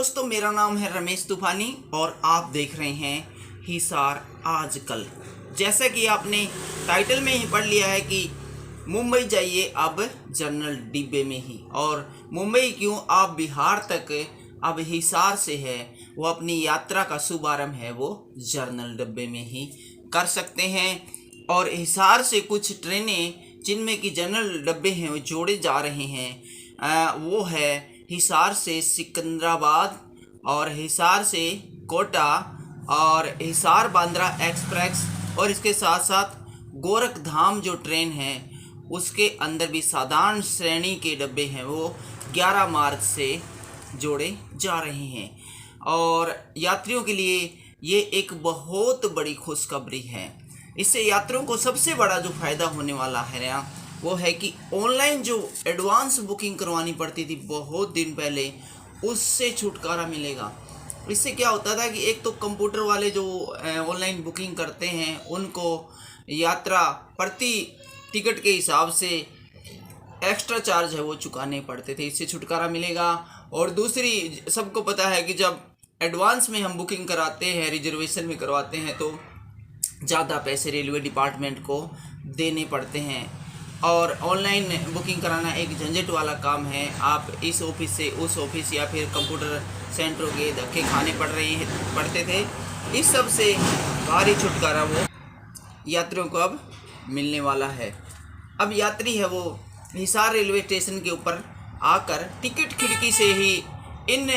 दोस्तों, मेरा नाम है रमेश तूफानी और आप देख रहे हैं हिसार आजकल। जैसा कि आपने टाइटल में ही पढ़ लिया है कि मुंबई जाइए अब जनरल डिब्बे में ही। और मुंबई क्यों, आप बिहार तक अब हिसार से है वो अपनी यात्रा का शुभारंभ है वो जनरल डिब्बे में ही कर सकते हैं। और हिसार से कुछ ट्रेनें जिनमें कि जनरल डब्बे हैं वो जोड़े जा रहे हैं, वो है हिसार से सिकंदराबाद और हिसार से कोटा और हिसार बांद्रा एक्सप्रेस। और इसके साथ साथ गोरखधाम जो ट्रेन है उसके अंदर भी साधारण श्रेणी के डब्बे हैं वो 11 मार्च से जोड़े जा रहे हैं। और यात्रियों के लिए ये एक बहुत बड़ी खुशखबरी है। इससे यात्रियों को सबसे बड़ा जो फ़ायदा होने वाला है ना, वो है कि ऑनलाइन जो एडवांस बुकिंग करवानी पड़ती थी बहुत दिन पहले, उससे छुटकारा मिलेगा। इससे क्या होता था कि एक तो कंप्यूटर वाले जो ऑनलाइन बुकिंग करते हैं उनको यात्रा प्रति टिकट के हिसाब से एक्स्ट्रा चार्ज है वो चुकाने पड़ते थे, इससे छुटकारा मिलेगा। और दूसरी, सबको पता है कि जब एडवांस में हम बुकिंग कराते हैं, रिजर्वेशन में करवाते हैं, तो ज़्यादा पैसे रेलवे डिपार्टमेंट को देने पड़ते हैं। और ऑनलाइन बुकिंग कराना एक झंझट वाला काम है। आप इस ऑफिस से उस ऑफिस या फिर कंप्यूटर सेंटरों के धक्के खाने पड़ते थे। इस सब से भारी छुटकारा वो यात्रियों को अब मिलने वाला है। अब यात्री है वो हिसार रेलवे स्टेशन के ऊपर आकर टिकट खिड़की से ही इन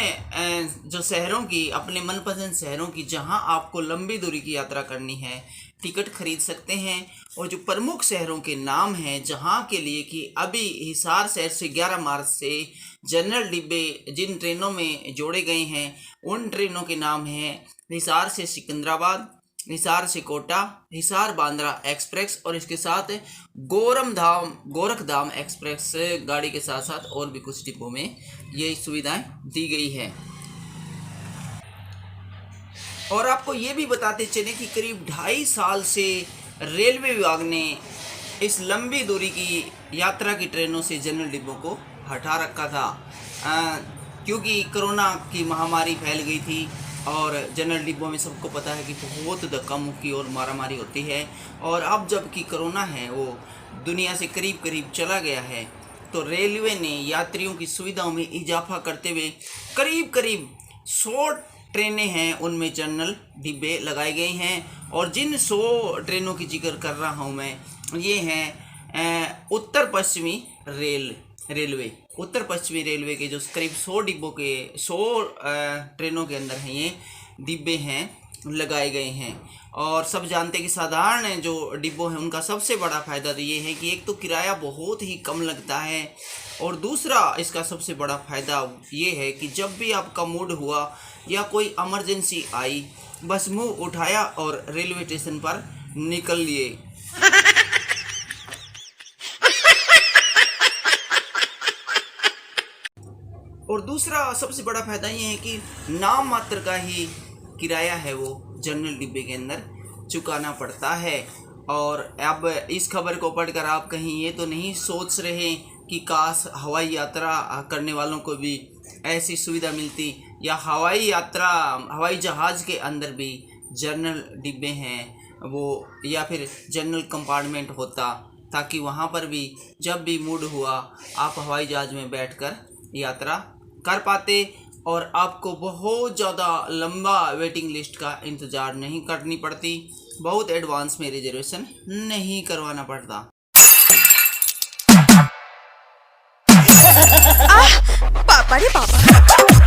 जो शहरों की, अपने मनपसंद शहरों की, जहां आपको लंबी दूरी की यात्रा करनी है, टिकट खरीद सकते हैं। और जो प्रमुख शहरों के नाम हैं जहां के लिए कि अभी हिसार शहर से 11 मार्च से जनरल डिब्बे जिन ट्रेनों में जोड़े गए हैं, उन ट्रेनों के नाम हैं हिसार से सिकंदराबाद, हिसार से कोटा, हिसार बांद्रा एक्सप्रेस और इसके साथ गोरखधाम एक्सप्रेस गाड़ी के साथ साथ और भी कुछ डिब्बों में ये सुविधाएं दी गई है। और आपको ये भी बताते चले कि करीब 2.5 साल से रेलवे विभाग ने इस लंबी दूरी की यात्रा की ट्रेनों से जनरल डिब्बों को हटा रखा था, क्योंकि कोरोना की महामारी फैल गई थी और जनरल डिब्बों में सबको पता है कि बहुत धक्का मुक्की और मारामारी होती है। और अब जबकि कोरोना है वो दुनिया से करीब करीब चला गया है, तो रेलवे ने यात्रियों की सुविधाओं में इजाफा करते हुए करीब करीब 100 ट्रेनें हैं उनमें जनरल डिब्बे लगाए गए हैं। और जिन 100 ट्रेनों की जिक्र कर रहा हूँ मैं, ये हैं उत्तर पश्चिमी रेलवे के जो करीब 100 डिब्बों के 100 ट्रेनों के अंदर हैं ये डिब्बे हैं लगाए गए हैं। और सब जानते हैं कि साधारण जो डिब्बों हैं उनका सबसे बड़ा फ़ायदा तो ये है कि एक तो किराया बहुत ही कम लगता है, और दूसरा इसका सबसे बड़ा फ़ायदा ये है कि जब भी आपका मूड हुआ या कोई इमरजेंसी आई, बस मुंह उठाया और रेलवे स्टेशन पर निकल लिए। और दूसरा सबसे बड़ा फ़ायदा ये है कि नाम मात्र का ही किराया है वो जनरल डिब्बे के अंदर चुकाना पड़ता है। और अब इस खबर को पढ़कर आप कहीं ये तो नहीं सोच रहे कि काश हवाई यात्रा करने वालों को भी ऐसी सुविधा मिलती, या हवाई जहाज़ के अंदर भी जनरल डिब्बे हैं वो, या फिर जनरल कंपार्टमेंट होता, ताकि वहाँ पर भी जब भी मूड हुआ आप हवाई जहाज़ में बैठकर यात्रा कर पाते और आपको बहुत ज़्यादा लंबा वेटिंग लिस्ट का इंतज़ार नहीं करनी पड़ती, बहुत एडवांस में रिजर्वेशन नहीं करवाना पड़ता। पापा रे पापा।